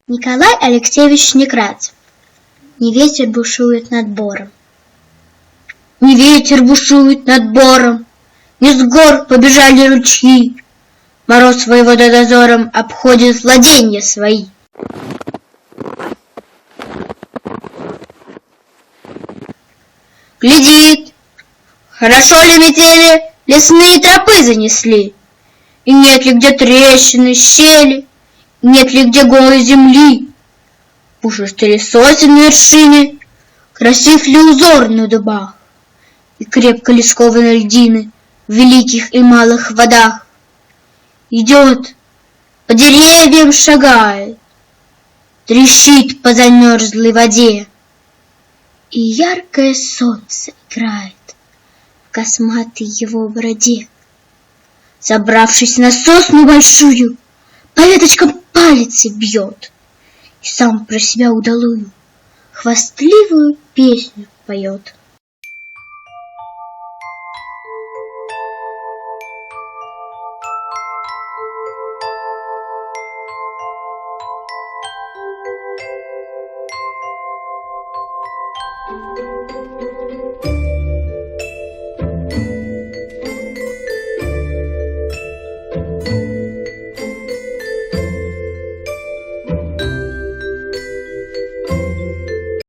Николай Алексеевич Некрасов. Не ветер бушует над бором. Не ветер бушует над бором, не с гор побежали ручьи. Мороз воевода дозором обходит владенья свои. Глядит, хорошо ли метели лесные тропы занесли, и нет ли где трещины, щели, нет ли где голой земли. Пушисты ли сосен на вершине, красив ли узор на дубах, и крепко ли скованы льдины в великих и малых водах. Идет, по деревьям шагает, трещит по замерзлой воде, и яркое солнце играет в косматой его бороде. Забравшись на сосну большую, по веточкам палицей бьет и сам про себя удалую хвастливую песню поет.